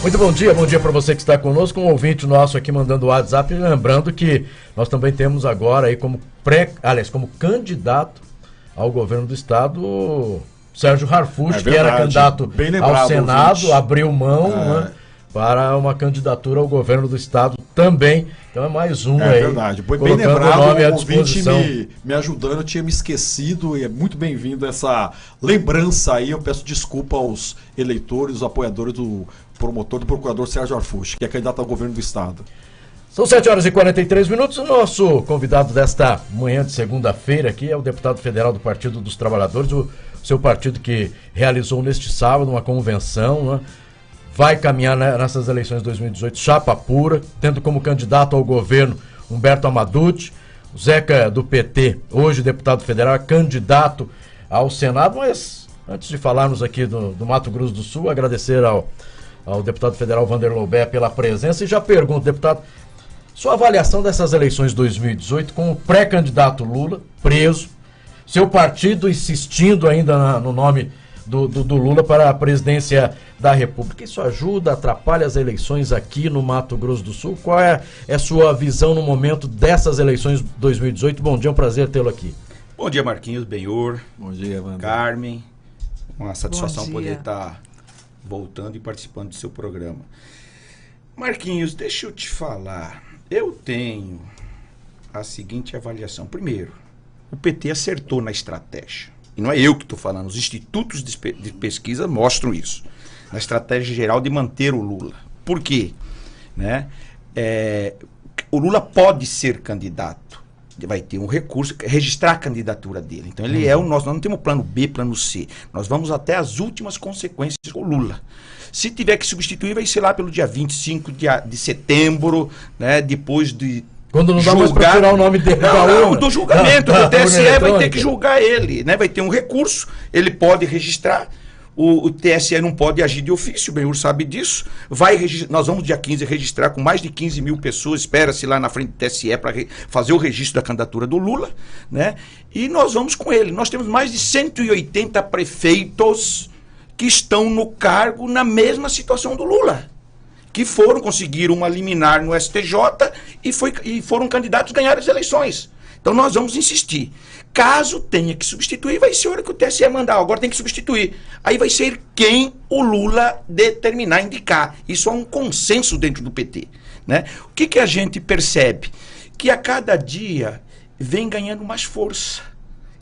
Muito bom dia para você que está conosco, um ouvinte nosso aqui mandando o WhatsApp, lembrando que nós também temos agora aí como candidato ao governo do estado, Sérgio Harfuch, que era candidato ao Senado, ouvinte. Abriu mão, né, para uma candidatura ao governo do estado também. Então é mais um aí. É verdade. Foi bem lembrado, o ouvinte me ajudando, eu tinha me esquecido, e é muito bem-vindo essa lembrança aí. Eu peço desculpa aos eleitores, os apoiadores do promotor, do procurador Sérgio Harfuch, que é candidato ao governo do estado. São 7h43. O nosso convidado desta manhã de segunda-feira aqui é o deputado federal do Partido dos Trabalhadores, o seu partido que realizou neste sábado uma convenção, né? Vai caminhar nessas eleições de 2018, chapa pura, tendo como candidato ao governo Humberto Amaduti, o Zeca do PT, hoje deputado federal, é candidato ao Senado. Mas antes de falarmos aqui do Mato Grosso do Sul, agradecer ao deputado federal Vander Loubé pela presença e já pergunto, deputado, sua avaliação dessas eleições de 2018 com o pré-candidato Lula preso, seu partido insistindo ainda no nome do Lula para a presidência da República. Isso ajuda, atrapalha as eleições aqui no Mato Grosso do Sul? Qual é a sua visão no momento dessas eleições de 2018? Bom dia, é um prazer tê-lo aqui. Bom dia, Marquinhos, Benhor. Bom dia, Wander. Carmen. Uma satisfação poder estar voltando e participando do seu programa. Marquinhos, deixa eu te falar. Eu tenho a seguinte avaliação. Primeiro, o PT acertou na estratégia. E não é eu que estou falando, os institutos de pesquisa mostram isso. Na estratégia geral de manter o Lula. Por quê? Né? O Lula pode ser candidato. Vai ter um recurso, registrar a candidatura dele. Então ele é o nosso, nós não temos plano B, plano C. Nós vamos até as últimas consequências com o Lula. Se tiver que substituir, vai ser lá pelo dia 25 de setembro, né? Depois de... Quando não dá mais para tirar o nome dele. Não, do julgamento, do TSE vai ter que julgar ele, né? Vai ter um recurso, ele pode registrar, o TSE não pode agir de ofício, o Benhur sabe disso. Nós vamos dia 15 registrar com mais de 15 mil pessoas, espera-se lá na frente do TSE para fazer o registro da candidatura do Lula, né? E nós vamos com ele. Nós temos mais de 180 prefeitos que estão no cargo na situação do Lula, que conseguiram uma liminar no STJ e foram candidatos a ganhar as eleições. Então nós vamos insistir. Caso tenha que substituir, vai ser a hora que o TSE mandar. Agora tem que substituir. Aí vai ser quem o Lula determinar, indicar. Isso é um consenso dentro do PT. Né? O que a gente percebe? Que a cada dia vem ganhando mais força.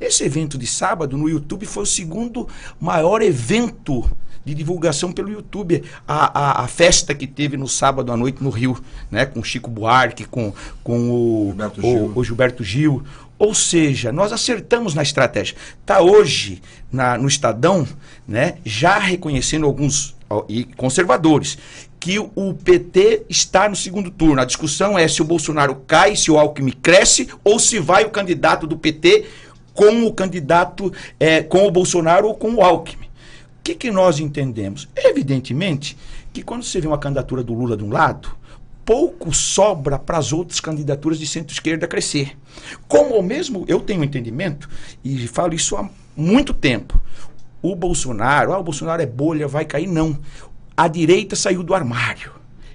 Esse evento de sábado no YouTube foi o segundo maior evento de divulgação pelo YouTube, a festa que teve no sábado à noite no Rio, né, com o Chico Buarque, com o Gilberto Gil. Ou seja, nós acertamos na estratégia. Está hoje no Estadão, né, já reconhecendo alguns conservadores, que o PT está no segundo turno. A discussão é se o Bolsonaro cai, se o Alckmin cresce, ou se vai o candidato do PT com o candidato, com o Bolsonaro ou com o Alckmin. O que nós entendemos? Evidentemente que quando você vê uma candidatura do Lula de um lado, pouco sobra para as outras candidaturas de centro-esquerda crescer. Como mesmo eu tenho entendimento, e falo isso há muito tempo, o Bolsonaro é bolha, vai cair, não. A direita saiu do armário.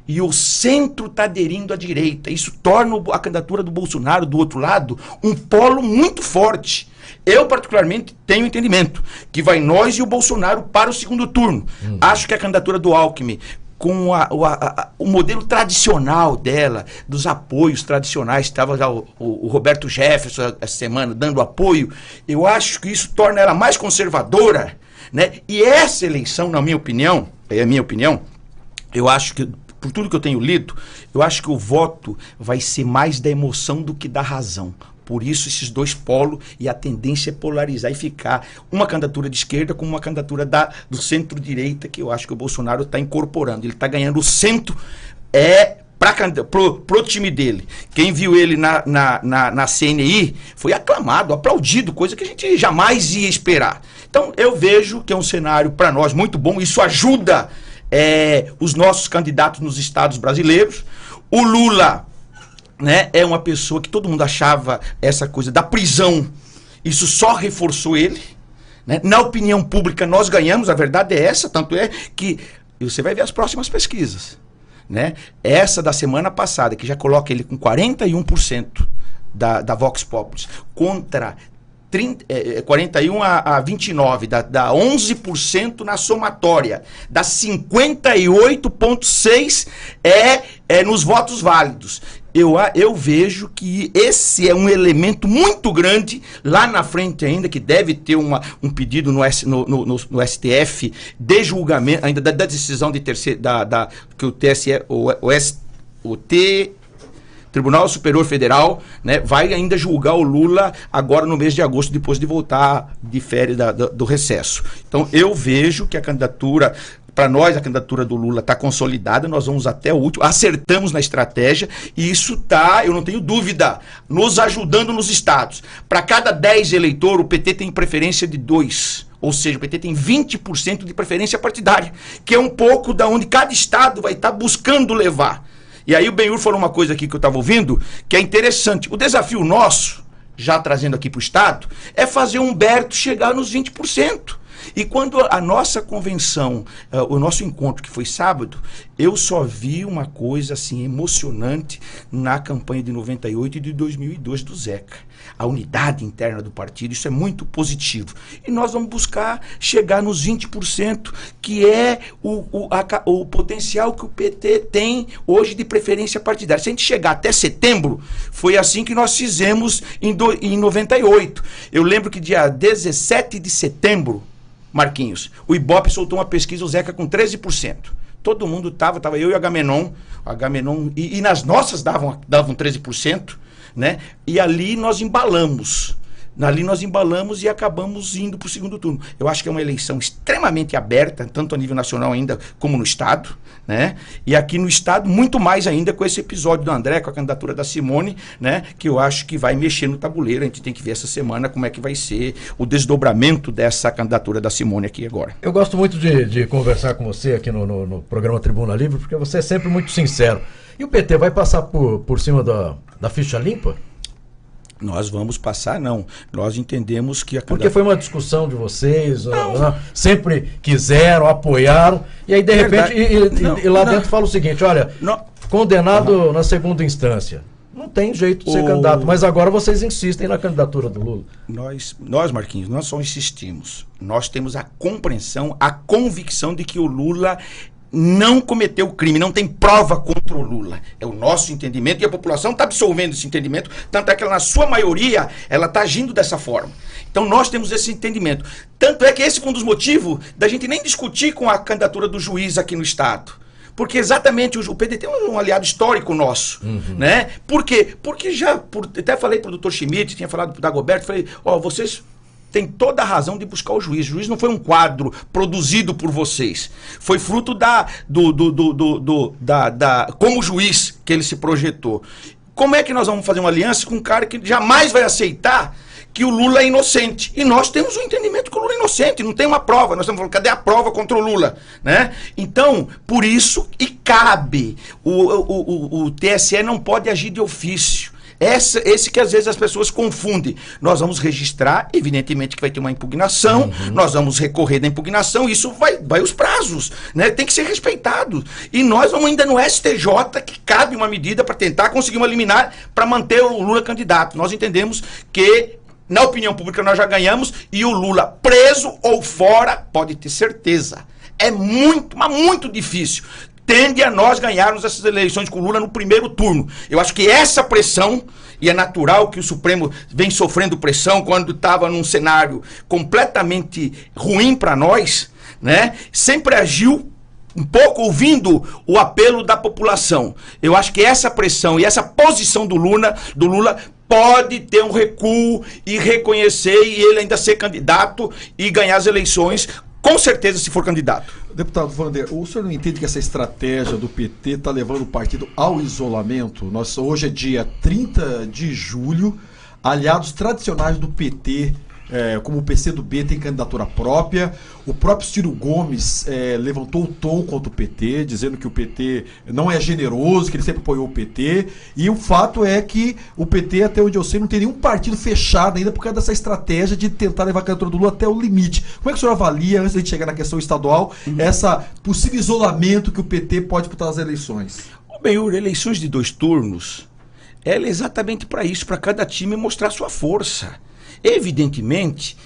E o centro está aderindo à direita. Isso torna a candidatura do Bolsonaro, do outro lado, um polo muito forte. Eu, particularmente, tenho entendimento que vai nós e o Bolsonaro para o segundo turno. Acho que a candidatura do Alckmin, com o modelo tradicional dela, dos apoios tradicionais, estava já o Roberto Jefferson essa semana dando apoio, eu acho que isso torna ela mais conservadora, né? E essa eleição, na minha opinião, eu acho que, por tudo que eu tenho lido, eu acho que o voto vai ser mais da emoção do que da razão. Por isso, esses dois polos, e a tendência é polarizar e ficar uma candidatura de esquerda com uma candidatura do centro-direita, que eu acho que o Bolsonaro está incorporando. Ele está ganhando o centro pro time dele. Quem viu ele na CNI foi aclamado, aplaudido, coisa que a gente jamais ia esperar. Então, eu vejo que é um cenário para nós muito bom. Isso ajuda os nossos candidatos nos estados brasileiros. O Lula, né, é uma pessoa que todo mundo achava essa coisa da prisão. Isso só reforçou ele. Né? Na opinião pública nós ganhamos, a verdade é essa, tanto é que E você vai ver as próximas pesquisas, né? Essa da semana passada, que já coloca ele com 41% da Vox Populi, contra 41 a 29, dá 11% na somatória, dá 58,6% nos votos válidos. Eu vejo que esse é um elemento muito grande lá na frente ainda, que deve ter um pedido no STF de julgamento, ainda da decisão de terceiro, que o TSE, Tribunal Superior Federal, né, vai ainda julgar o Lula agora no mês de agosto, depois de voltar de férias do recesso. Então eu vejo que a candidatura, para nós a candidatura do Lula está consolidada, nós vamos até o último, acertamos na estratégia e isso está, eu não tenho dúvida, nos ajudando nos estados. Para cada 10 eleitores, o PT tem preferência de 2. Ou seja, o PT tem 20% de preferência partidária, que é um pouco da onde cada estado vai estar buscando levar. E aí o Benhur falou uma coisa aqui que eu estava ouvindo, que é interessante. O desafio nosso, já trazendo aqui para o Estado, é fazer o Humberto chegar nos 20%. E quando a nossa convenção, o nosso encontro, que foi sábado, eu só vi uma coisa assim emocionante na campanha de 98 e de 2002 do Zeca. A unidade interna do partido, isso é muito positivo. E nós vamos buscar chegar nos 20%, que é o potencial que o PT tem hoje de preferência partidária. Se a gente chegar até setembro, foi assim que nós fizemos em 98. Eu lembro que dia 17 de setembro, Marquinhos, o Ibope soltou uma pesquisa, o Zeca com 13%. Todo mundo tava eu e a Agamenon, e nas nossas davam 13%, né? E ali nós embalamos. E acabamos indo para o segundo turno. Eu acho que é uma eleição extremamente aberta, tanto a nível nacional ainda como no Estado, né? E aqui no Estado, muito mais ainda com esse episódio do André, com a candidatura da Simone, né? Que eu acho que vai mexer no tabuleiro. A gente tem que ver essa semana como é que vai ser o desdobramento dessa candidatura da Simone aqui agora. Eu gosto muito de conversar com você aqui no programa Tribuna Livre, porque você é sempre muito sincero. E o PT vai passar por cima da ficha limpa? Nós vamos passar, não. Nós entendemos que a Porque foi uma discussão de vocês, sempre quiseram, apoiaram, e aí de repente, e lá dentro fala o seguinte, olha, condenado na segunda instância. Não tem jeito de ser candidato, mas agora vocês insistem na candidatura do Lula. Nós, Marquinhos, nós só insistimos. Nós temos a compreensão, a convicção de que o Lula não cometeu crime, não tem prova contra o Lula. É o nosso entendimento e a população está absolvendo esse entendimento, tanto é que ela, na sua maioria, ela está agindo dessa forma. Então nós temos esse entendimento. Tanto é que esse foi um dos motivos da gente nem discutir com a candidatura do juiz aqui no Estado. Porque exatamente o PDT é um aliado histórico nosso, né? Por quê? Porque até falei para o doutor Schmidt, tinha falado para o Dagoberto, falei, vocês tem toda a razão de buscar o juiz. O juiz não foi um quadro produzido por vocês. Foi fruto como juiz que ele se projetou. Como é que nós vamos fazer uma aliança com um cara que jamais vai aceitar que o Lula é inocente? E nós temos um entendimento que o Lula é inocente, não tem uma prova. Nós estamos falando, cadê a prova contra o Lula? Né? Então, por isso, e cabe, o TSE não pode agir de ofício. Esse que às vezes as pessoas confundem. Nós vamos registrar, evidentemente que vai ter uma impugnação, nós vamos recorrer da impugnação, isso vai os prazos, né? Tem que ser respeitado. E nós vamos ainda no STJ, que cabe uma medida para tentar conseguir uma liminar para manter o Lula candidato. Nós entendemos que, na opinião pública, nós já ganhamos e o Lula preso ou fora, pode ter certeza. É muito, mas muito difícil. Tende a nós ganharmos essas eleições com o Lula no primeiro turno. Eu acho que essa pressão, e é natural que o Supremo vem sofrendo pressão quando estava num cenário completamente ruim para nós, né? Sempre agiu um pouco ouvindo o apelo da população. Eu acho que essa pressão e essa posição do Lula pode ter um recuo e reconhecer e ele ainda ser candidato e ganhar as eleições, com certeza, se for candidato. Deputado Vander, o senhor não entende que essa estratégia do PT está levando o partido ao isolamento? Hoje é dia 30 de julho, aliados tradicionais do PT como o PCdoB tem candidatura própria. O próprio Ciro Gomes levantou o tom contra o PT, dizendo que o PT não é generoso, que ele sempre apoiou o PT. E o fato é que o PT, até onde eu sei, não tem nenhum partido fechado ainda por causa dessa estratégia de tentar levar a candidatura do Lula até o limite. Como é que o senhor avalia, antes de a gente chegar na questão estadual, essa possível isolamento que o PT pode disputar nas eleições? Benhur, eleições de 2 turnos, ela é exatamente para isso, para cada time mostrar sua força. Evidentemente,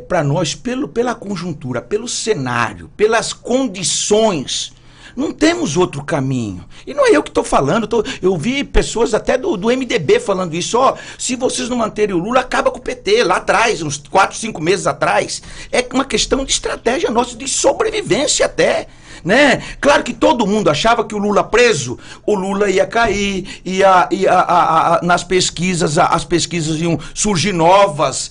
para nós, pela conjuntura, pelo cenário, pelas condições, não temos outro caminho. E não é eu que estou falando, eu vi pessoas até do MDB falando isso. Se vocês não manterem o Lula, acaba com o PT, lá atrás, uns 4, 5 meses atrás. É uma questão de estratégia nossa, de sobrevivência até. Né? Claro que todo mundo achava que o Lula preso, o Lula ia cair, nas pesquisas, as pesquisas iam surgir novas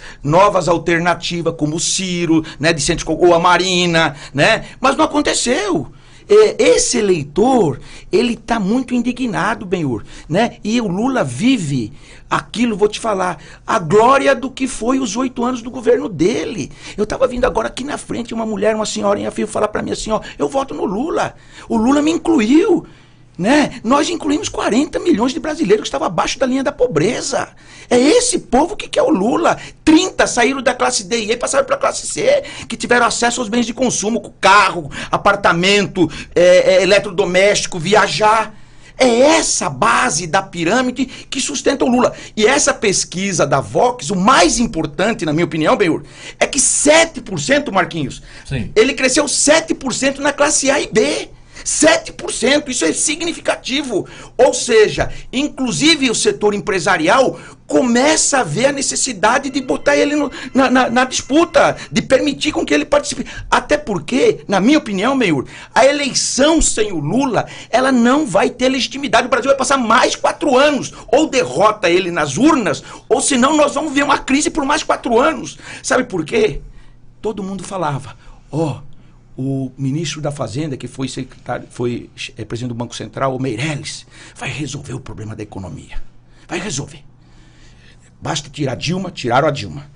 alternativas, como o Ciro, né, de centro, ou a Marina, né? Mas não aconteceu. Esse eleitor, ele está muito indignado, Benhur, né? E o Lula vive aquilo, vou te falar, a glória do que foi os 8 anos do governo dele. Eu estava vindo agora aqui na frente, uma senhorinha veio falar para mim assim, eu voto no Lula. O Lula me incluiu. Né? Nós incluímos 40 milhões de brasileiros que estavam abaixo da linha da pobreza. É esse povo que quer o Lula. 30 saíram da classe D e passaram para a classe C, que tiveram acesso aos bens de consumo, com carro, apartamento, eletrodoméstico, viajar. É essa base da pirâmide que sustenta o Lula. E essa pesquisa da Vox, o mais importante, na minha opinião, Benhur, é que 7%, Marquinhos, Sim. Ele cresceu 7% na classe A e B. 7%, isso é significativo. Ou seja, inclusive o setor empresarial começa a ver a necessidade de botar ele na disputa, de permitir com que ele participe. Até porque, na minha opinião, Benhur, a eleição sem o Lula, ela não vai ter legitimidade. O Brasil vai passar mais 4 anos. Ou derrota ele nas urnas, ou senão nós vamos ver uma crise por mais 4 anos. Sabe por quê? Todo mundo falava, o ministro da Fazenda, que foi presidente do Banco Central, o Meirelles, vai resolver o problema da economia. Vai resolver. Basta tirar a Dilma, tiraram a Dilma.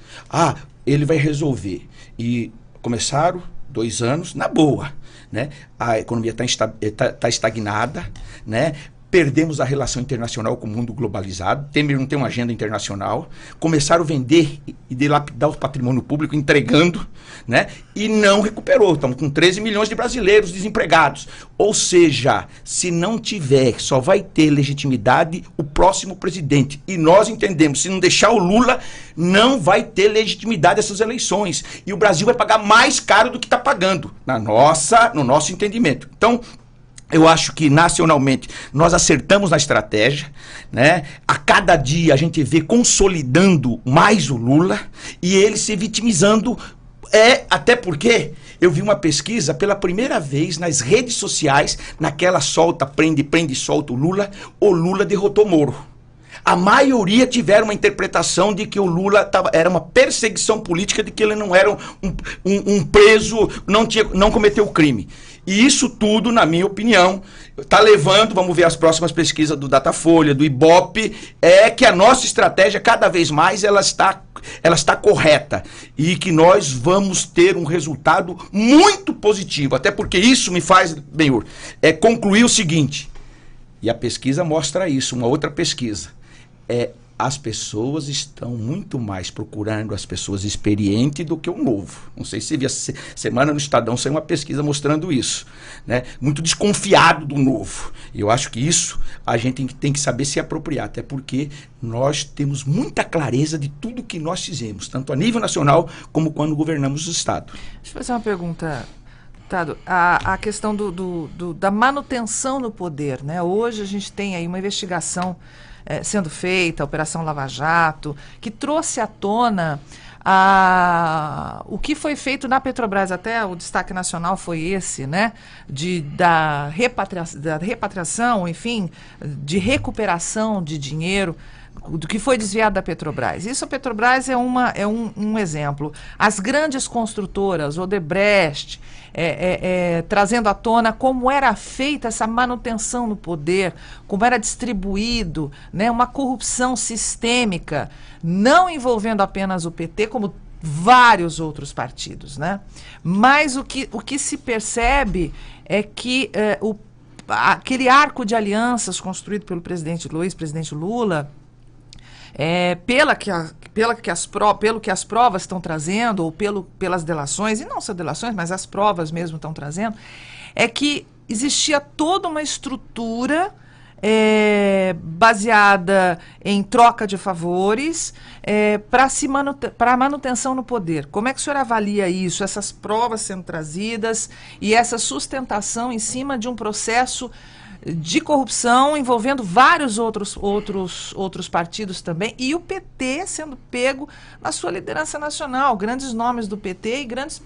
Ele vai resolver. E começaram 2 anos na boa. Né? A economia está estagnada, né? Perdemos a relação internacional com o mundo globalizado. Temer não tem uma agenda internacional. Começaram a vender e dilapidar o patrimônio público, entregando, né? E não recuperou. Estamos com 13 milhões de brasileiros desempregados. Ou seja, se não tiver, só vai ter legitimidade o próximo presidente. E nós entendemos, se não deixar o Lula, não vai ter legitimidade essas eleições. E o Brasil vai pagar mais caro do que está pagando, no nosso entendimento. Então, eu acho que nacionalmente nós acertamos na estratégia, né? A cada dia a gente vê consolidando mais o Lula e ele se vitimizando, até porque eu vi uma pesquisa pela primeira vez nas redes sociais, naquela prende, solta o Lula derrotou Moro. A maioria tiveram uma interpretação de que o Lula era uma perseguição política, de que ele não era um preso, não cometeu crime. E isso tudo, na minha opinião, está levando, vamos ver as próximas pesquisas do Datafolha, do Ibope, que a nossa estratégia, cada vez mais, ela está correta. E que nós vamos ter um resultado muito positivo. Até porque isso me faz, Benhur, concluir o seguinte, e a pesquisa mostra isso, uma outra pesquisa, as pessoas estão muito mais procurando as pessoas experientes do que o novo. Não sei se você viu, essa semana no Estadão saiu uma pesquisa mostrando isso, né? Muito desconfiado do novo. Eu acho que isso a gente tem que saber se apropriar, até porque nós temos muita clareza de tudo que nós fizemos, tanto a nível nacional como quando governamos o Estado. Deixa eu fazer uma pergunta, Tado. A questão da manutenção no poder, né? Hoje a gente tem aí uma investigação sendo feita, a Operação Lava Jato, que trouxe à tona o que foi feito na Petrobras. Até o destaque nacional foi esse, né? Da repatriação, enfim, de recuperação de dinheiro do que foi desviado da Petrobras. Isso, a Petrobras é um exemplo. As grandes construtoras, Odebrecht, trazendo à tona como era feita essa manutenção no poder, como era distribuído, né, uma corrupção sistêmica, não envolvendo apenas o PT, como vários outros partidos, né? Mas o que se percebe é que aquele arco de alianças construído pelo presidente Lula, pelo que as provas estão trazendo, ou pelas delações, e não só delações, mas as provas mesmo estão trazendo, é que existia toda uma estrutura baseada em troca de favores para a manutenção no poder. Como é que o senhor avalia isso, essas provas sendo trazidas e essa sustentação em cima de um processo de corrupção envolvendo vários outros partidos também, e o PT sendo pego na sua liderança nacional, grandes nomes do PT e grandes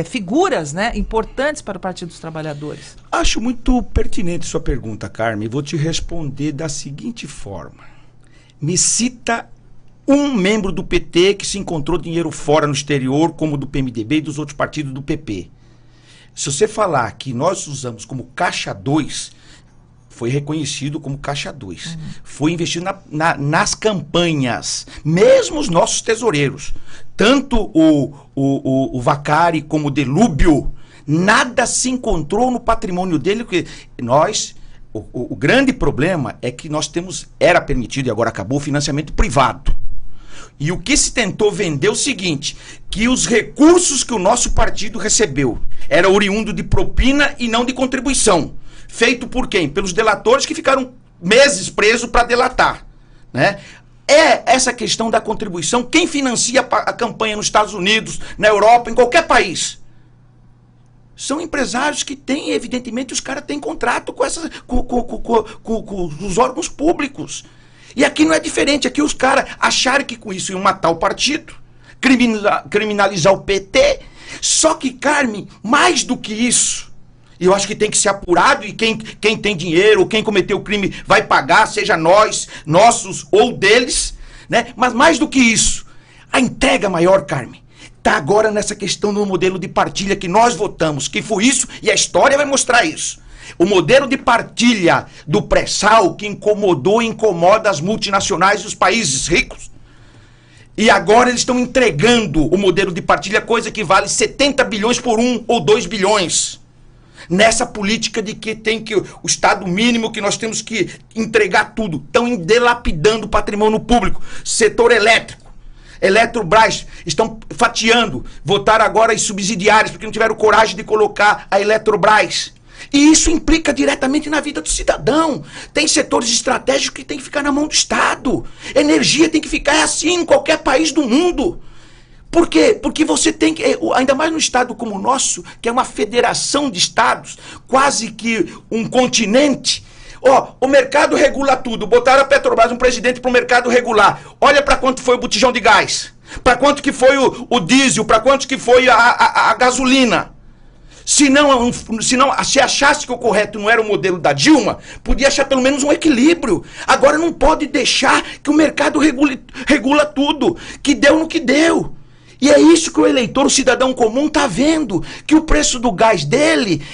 figuras, né, importantes para o Partido dos Trabalhadores? Acho muito pertinente sua pergunta, Carmen. Vou te responder da seguinte forma. Me cita um membro do PT que se encontrou dinheiro fora no exterior, como do PMDB e dos outros partidos do PP. Se você falar que nós usamos como caixa 2, foi reconhecido como caixa 2. Foi investido nas campanhas, mesmo os nossos tesoureiros. Tanto o Vacari como o Delúbio, nada se encontrou no patrimônio dele. Que o grande problema é que era permitido, e agora acabou, o financiamento privado. E o que se tentou vender é o seguinte, que os recursos que o nosso partido recebeu era oriundo de propina e não de contribuição. Feito por quem? Pelos delatores que ficaram meses presos para delatar, né? Essa questão da contribuição, quem financia a campanha nos Estados Unidos, na Europa, em qualquer país? São empresários que têm, evidentemente, os caras têm contrato com os órgãos públicos. E aqui não é diferente, aqui os caras acharam que com isso iam matar o partido, criminalizar o PT. Só que, Carmen, mais do que isso, eu acho que tem que ser apurado, e quem tem dinheiro, quem cometeu o crime vai pagar, seja nossos ou deles, né? Mas mais do que isso, a entrega maior, Carmen, está agora nessa questão do modelo de partilha que nós votamos, que foi isso, e a história vai mostrar isso. O modelo de partilha do pré-sal que incomodou e incomoda as multinacionais e os países ricos. E agora eles estão entregando o modelo de partilha, coisa que vale 70 bilhões por 1 ou 2 bilhões. Nessa política de que tem que o Estado mínimo, que nós temos que entregar tudo. Estão delapidando o patrimônio público. Setor elétrico. Eletrobras estão fatiando. Votaram agora as subsidiárias, porque não tiveram coragem de colocar a Eletrobras. E isso implica diretamente na vida do cidadão. Tem setores estratégicos que tem que ficar na mão do Estado. Energia tem que ficar assim em qualquer país do mundo. Por quê? Porque você tem que, ainda mais no estado como o nosso, que é uma federação de estados, quase que um continente. O mercado regula tudo. Botaram a Petrobras, um presidente, para o mercado regular. Olha para quanto foi o botijão de gás. Para quanto que foi o diesel. Para quanto que foi a gasolina. Se achasse que o correto não era o modelo da Dilma, podia achar pelo menos um equilíbrio. Agora não pode deixar que o mercado regula tudo, que deu no que deu. E é isso que o eleitor, o cidadão comum, está vendo, que o preço do gás dele,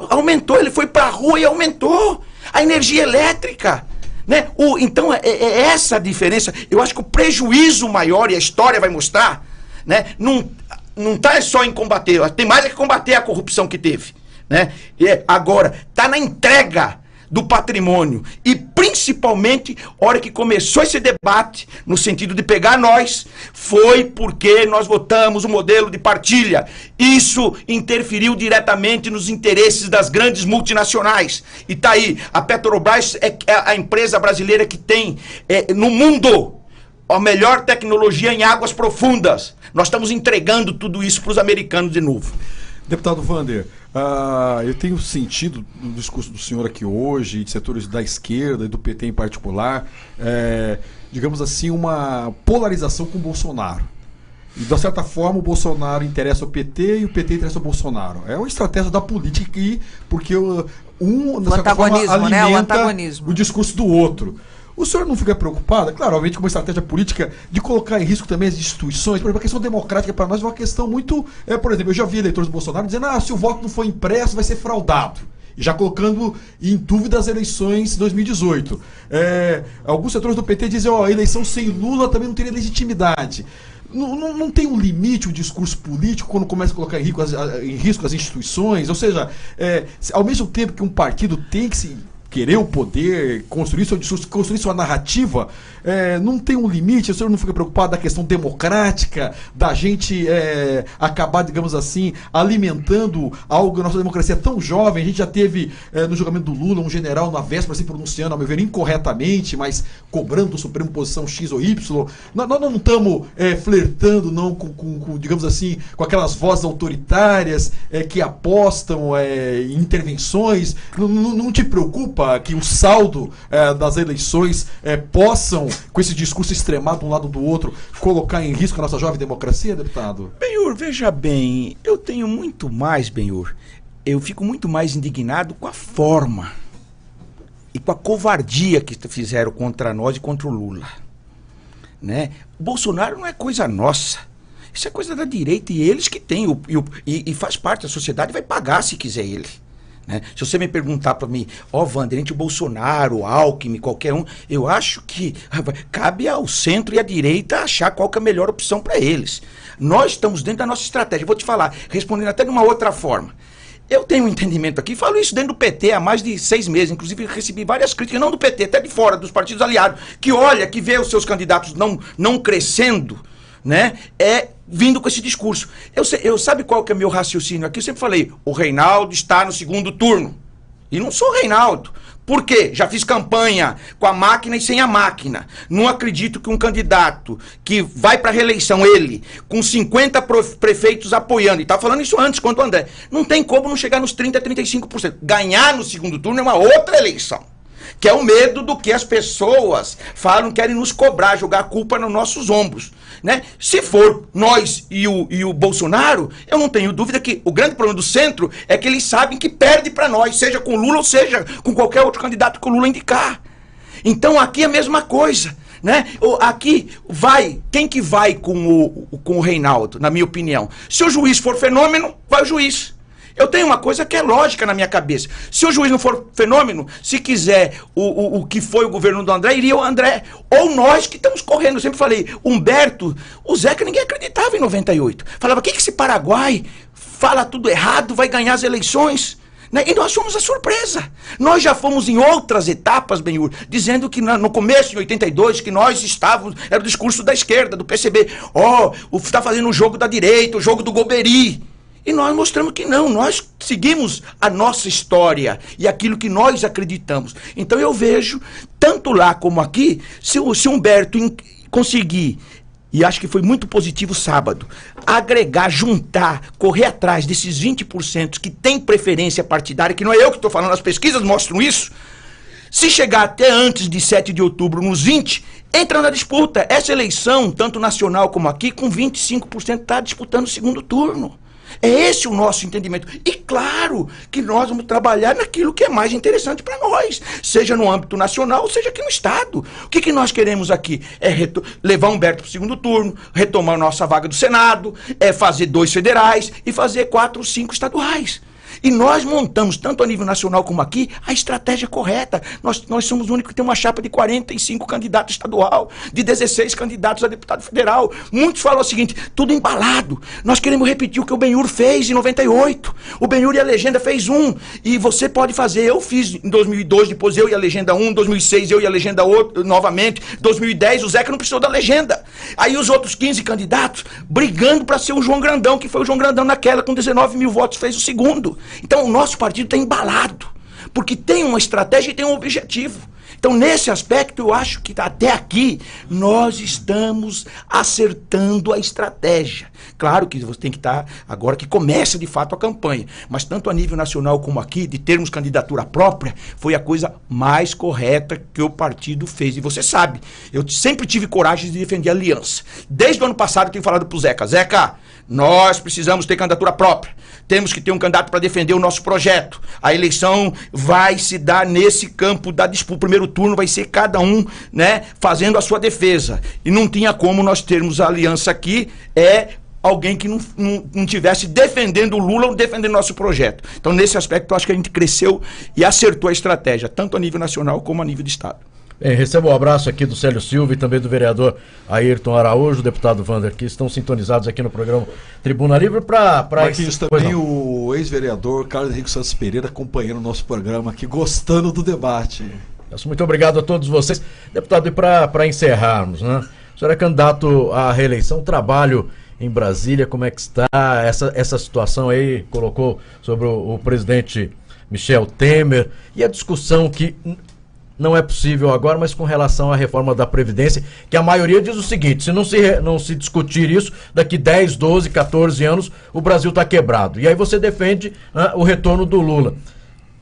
aumentou, ele foi para a rua e aumentou. A energia elétrica, né? Então é essa a diferença. Eu acho que o prejuízo maior, e a história vai mostrar, né? Não está só em combater, tem mais é que combater a corrupção que teve, né? Agora, está na entrega do patrimônio, e principalmente, a hora que começou esse debate, no sentido de pegar nós, foi porque nós votamos o modelo de partilha. Isso interferiu diretamente nos interesses das grandes multinacionais. E tá aí, a Petrobras é a empresa brasileira que tem no mundo a melhor tecnologia em águas profundas. Nós estamos entregando tudo isso para os americanos de novo. Deputado Wander, eu tenho sentido no discurso do senhor aqui hoje, de setores da esquerda e do PT em particular, digamos assim, uma polarização com o Bolsonaro. E, de certa forma, o Bolsonaro interessa o PT e o PT interessa o Bolsonaro. É uma estratégia da política porque de certa forma, alimenta, né? O antagonismo, o discurso do outro. O senhor não fica preocupado, claramente, com uma estratégia política de colocar em risco também as instituições? Por exemplo, a questão democrática para nós é uma questão muito... por exemplo, eu já vi eleitores do Bolsonaro dizendo se o voto não for impresso vai ser fraudado. Já colocando em dúvida as eleições de 2018. Alguns setores do PT dizem a eleição sem Lula também não teria legitimidade. não tem um limite o discurso político quando começa a colocar em risco as instituições? Ou seja, ao mesmo tempo que um partido tem que se querer o poder, construir seu discurso, construir sua narrativa, não tem um limite? O senhor não fica preocupado da questão democrática, da gente acabar, digamos assim, alimentando algo, a nossa democracia é tão jovem, a gente já teve no julgamento do Lula um general na véspera se pronunciando, ao meu ver, incorretamente, mas cobrando do Supremo posição X ou Y. Nós não estamos flertando não com, digamos assim, com aquelas vozes autoritárias que apostam em intervenções. Não te preocupa que o saldo das eleições possam, com esse discurso extremado de um lado do outro, colocar em risco a nossa jovem democracia, deputado? Benhur, veja bem, eu tenho muito mais, Benhur, eu fico muito mais indignado com a forma e com a covardia que fizeram contra nós e contra o Lula, né? O Bolsonaro não é coisa nossa, isso é coisa da direita, e eles que têm, e faz parte da sociedade, vai pagar se quiser ele. Né? Se você me perguntar para mim, Wander, entre o Bolsonaro, o Alckmin, qualquer um, eu acho que cabe ao centro e à direita achar qual que é a melhor opção para eles. Nós estamos dentro da nossa estratégia. Vou te falar, respondendo até de uma outra forma. Eu tenho um entendimento aqui, falo isso dentro do PT há mais de 6 meses, inclusive recebi várias críticas, não do PT, até de fora, dos partidos aliados, que olha, que vê os seus candidatos não crescendo, né? Vindo com esse discurso. Eu sabe qual que é meu raciocínio aqui? Eu sempre falei, o Reinaldo está no segundo turno. E não sou o Reinaldo. Por quê? Já fiz campanha com a máquina e sem a máquina. Não acredito que um candidato que vai para a reeleição, ele, com 50 prefeitos apoiando, e estava falando isso antes quanto o André, não tem como não chegar nos 30%, 35%. Ganhar no segundo turno é uma outra eleição. Que é o medo do que as pessoas falam, querem nos cobrar, jogar a culpa nos nossos ombros, né? Se for nós e o Bolsonaro, eu não tenho dúvida que o grande problema do centro é que eles sabem que perde para nós, seja com o Lula ou seja com qualquer outro candidato que o Lula indicar. Então aqui é a mesma coisa, né? Aqui vai, quem que vai com o Reinaldo, na minha opinião? Se o juiz for fenômeno, vai o juiz. Eu tenho uma coisa que é lógica na minha cabeça. Se o juiz não for fenômeno, se quiser o que foi o governo do André, iria o André. Ou nós que estamos correndo. Eu sempre falei, Humberto, o Zeca, ninguém acreditava em 98. Falava, que esse Paraguai fala tudo errado, vai ganhar as eleições? Né? E nós fomos a surpresa. Nós já fomos em outras etapas, Benhur, dizendo que no começo, em 82, que nós estávamos, era o discurso da esquerda, do PCB. Está fazendo o jogo da direita, o jogo do Golbery. E nós mostramos que não, nós seguimos a nossa história e aquilo que nós acreditamos. Então eu vejo, tanto lá como aqui, se o Humberto conseguir, e acho que foi muito positivo sábado, agregar, juntar, correr atrás desses 20% que tem preferência partidária, que não é eu que estou falando, as pesquisas mostram isso. Se chegar até antes de 7 de outubro, nos 20%, entra na disputa. Essa eleição, tanto nacional como aqui, com 25% está disputando o segundo turno. É esse o nosso entendimento. E claro que nós vamos trabalhar naquilo que é mais interessante para nós, seja no âmbito nacional, seja aqui no Estado. O que nós queremos aqui? É levar Humberto para o segundo turno, retomar a nossa vaga do Senado, fazer 2 federais e fazer 4 ou 5 estaduais. E nós montamos, tanto a nível nacional como aqui, a estratégia correta. Nós somos o único que tem uma chapa de 45 candidatos estadual, de 16 candidatos a deputado federal. Muitos falam o seguinte, tudo embalado. Nós queremos repetir o que o Benhur fez em 98. O Benhur e a legenda fez 1. E você pode fazer, eu fiz em 2002, depois eu e a legenda 1, 2006 eu e a legenda outro, novamente, 2010 o Zeca não precisou da legenda. Aí os outros 15 candidatos brigando para ser o João Grandão, que foi o João Grandão naquela, com 19 mil votos, fez o segundo. Então o nosso partido está embalado, porque tem uma estratégia e tem um objetivo. Então nesse aspecto eu acho que até aqui nós estamos acertando a estratégia. Claro que você tem que estar agora que começa de fato a campanha, mas tanto a nível nacional como aqui, de termos candidatura própria, foi a coisa mais correta que o partido fez. E você sabe, eu sempre tive coragem de defender a aliança. Desde o ano passado eu tenho falado para o Zeca, Zeca, nós precisamos ter candidatura própria. Temos que ter um candidato para defender o nosso projeto. A eleição vai se dar nesse campo da disputa. O primeiro turno vai ser cada um, né, fazendo a sua defesa. E não tinha como nós termos a aliança aqui, alguém que não tivesse defendendo o Lula ou defendendo o nosso projeto. Então, nesse aspecto, eu acho que a gente cresceu e acertou a estratégia, tanto a nível nacional como a nível de Estado. Recebo um abraço aqui do Célio Silva e também do vereador Ayrton Araújo, deputado Wander, que estão sintonizados aqui no programa Tribuna Livre para... Marquinhos, também o ex-vereador Carlos Henrique Santos Pereira acompanhando o nosso programa aqui, gostando do debate. Muito obrigado a todos vocês. Deputado, e para encerrarmos, né? O senhor é candidato à reeleição, trabalho em Brasília, como é que está essa situação aí? Colocou sobre o presidente Michel Temer e a discussão que não é possível agora, mas com relação à reforma da Previdência, que a maioria diz o seguinte: se não se discutir isso, daqui 10, 12, 14 anos, o Brasil está quebrado. E aí você defende o retorno do Lula.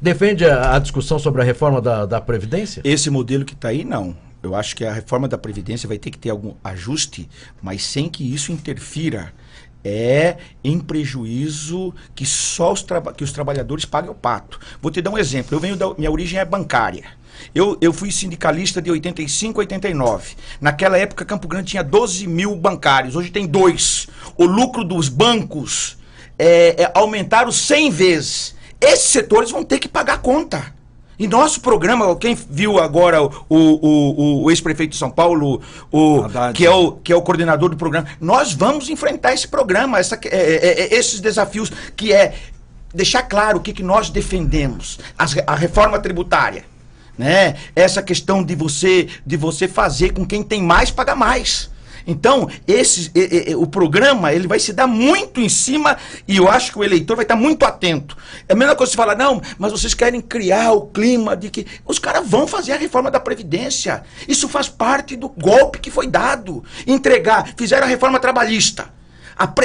Defende a discussão sobre a reforma da Previdência? Esse modelo que está aí, não. Eu acho que a reforma da Previdência vai ter que ter algum ajuste, mas sem que isso interfira em prejuízo que só que os trabalhadores paguem o pato. Vou te dar um exemplo. Minha origem é bancária. Eu fui sindicalista de 85 a 89. Naquela época, Campo Grande tinha 12 mil bancários. Hoje tem 2. O lucro dos bancos aumentaram 100 vezes. Esses setores vão ter que pagar a conta. E nosso programa, quem viu agora o ex-prefeito de São Paulo, que é o coordenador do programa, nós vamos enfrentar esse programa, esses desafios, que é deixar claro o que nós defendemos. A reforma tributária, né? Essa questão de você fazer com quem tem mais pagar mais. Então, o programa ele vai se dar muito em cima, e eu acho que o eleitor vai estar muito atento. É a mesma coisa que você falar, não, mas vocês querem criar o clima de que os caras vão fazer a reforma da Previdência. Isso faz parte do golpe que foi dado. Fizeram a reforma trabalhista.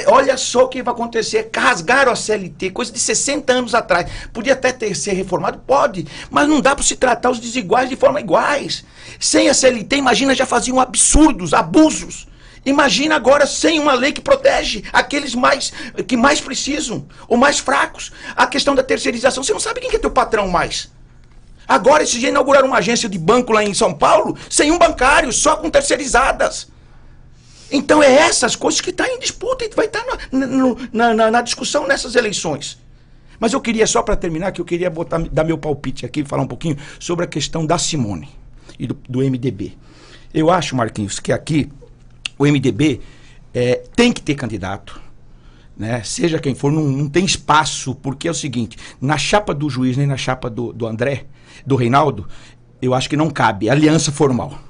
Olha só o que vai acontecer. Rasgaram a CLT, coisa de 60 anos atrás. Podia até ser reformado? Pode, mas não dá para se tratar os desiguais de forma iguais. Sem a CLT, imagina, já faziam absurdos, abusos. Imagina agora sem uma lei que protege aqueles que mais precisam, ou mais fracos. A questão da terceirização, você não sabe quem que é teu patrão mais. Agora, esse dia inauguraram uma agência de banco lá em São Paulo, sem um bancário, só com terceirizadas. Então é essas coisas que estão em disputa e vai estar na discussão nessas eleições. Mas eu queria, só para terminar, que eu queria dar meu palpite aqui e falar um pouquinho sobre a questão da Simone e do MDB. Eu acho, Marquinhos, que aqui o MDB tem que ter candidato, né? Seja quem for, não tem espaço, porque é o seguinte, na chapa do Juiz, nem na chapa do André, do Reinaldo, eu acho que não cabe aliança formal.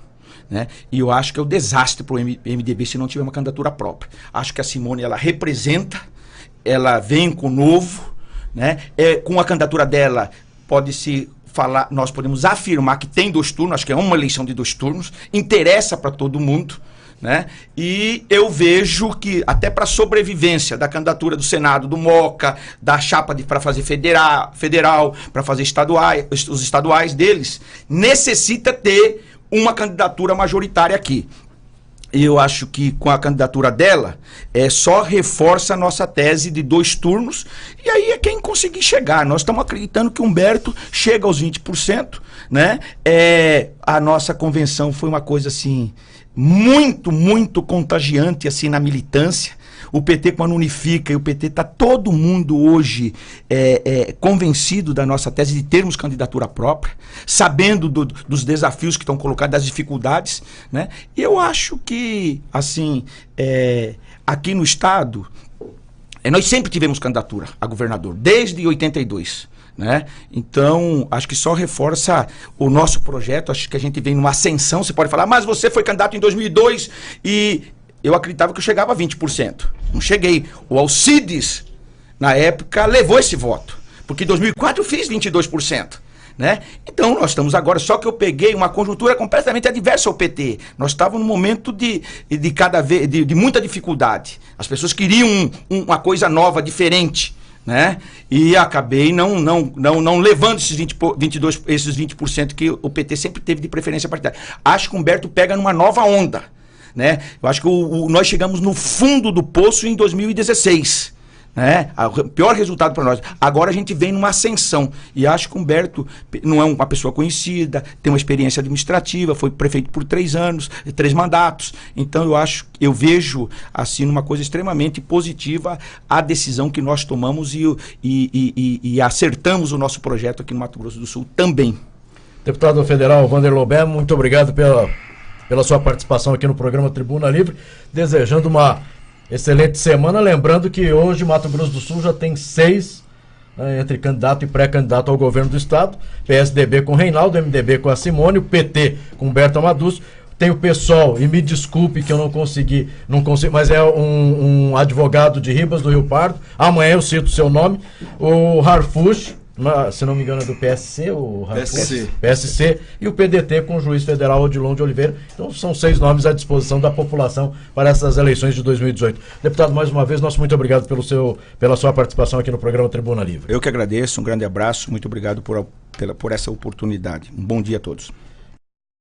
Né? E eu acho que é um desastre para o MDB se não tiver uma candidatura própria. Acho que a Simone, ela representa, ela vem com o novo, né? Com a candidatura dela, pode-se falar, nós podemos afirmar que tem 2 turnos, acho que é uma eleição de 2 turnos, interessa para todo mundo, né? E eu vejo que até para a sobrevivência da candidatura do Senado, do Moca, da chapa para fazer federal, para fazer os estaduais deles, necessita ter uma candidatura majoritária aqui. E eu acho que com a candidatura dela, só reforça a nossa tese de 2 turnos, e aí é quem conseguir chegar. Nós estamos acreditando que o Humberto chega aos 20%, né? A nossa convenção foi uma coisa assim, muito, muito contagiante assim na militância. O PT, quando unifica, e o PT está todo mundo hoje convencido da nossa tese de termos candidatura própria, sabendo dos desafios que estão colocados, das dificuldades, né? E eu acho que, assim, aqui no Estado, nós sempre tivemos candidatura a governador, desde 82. Né? Então, acho que só reforça o nosso projeto. Acho que a gente vem numa ascensão. Você pode falar, mas você foi candidato em 2002 e eu acreditava que eu chegava a 20%. Não cheguei. O Alcides, na época, levou esse voto. Porque em 2004 eu fiz 22%. Né? Então, nós estamos agora, só que eu peguei uma conjuntura completamente adversa ao PT. Nós estávamos num momento de muita dificuldade. As pessoas queriam uma coisa nova, diferente. Né? E acabei não levando esses 20% que o PT sempre teve de preferência partidária. Acho que o Humberto pega numa nova onda. Né? Eu acho que nós chegamos no fundo do poço em 2016. Né? O pior resultado para nós. Agora a gente vem numa ascensão. E acho que o Humberto não é uma pessoa conhecida, tem uma experiência administrativa, foi prefeito por 3 anos, 3 mandatos. Então eu vejo assim uma coisa extremamente positiva a decisão que nós tomamos e acertamos o nosso projeto aqui no Mato Grosso do Sul também. Deputado federal Wander Lobé, muito obrigado pela sua participação aqui no programa Tribuna Livre, desejando uma excelente semana, lembrando que hoje Mato Grosso do Sul já tem 6, entre candidato e pré-candidato ao governo do estado, PSDB com Reinaldo, MDB com a Simone, o PT com Berta Madusso, tem o PSOL, e me desculpe que eu não consegui, mas é um advogado de Ribas do Rio Pardo, amanhã eu cito o seu nome, o Harfuch, se não me engano é do PSC, PSC, e o PDT com o juiz federal Odilon de Oliveira. Então são 6 nomes à disposição da população para essas eleições de 2018. Deputado, mais uma vez, nosso muito obrigado pela sua participação aqui no programa Tribuna Livre. Eu que agradeço, um grande abraço, muito obrigado por essa oportunidade. Um bom dia a todos.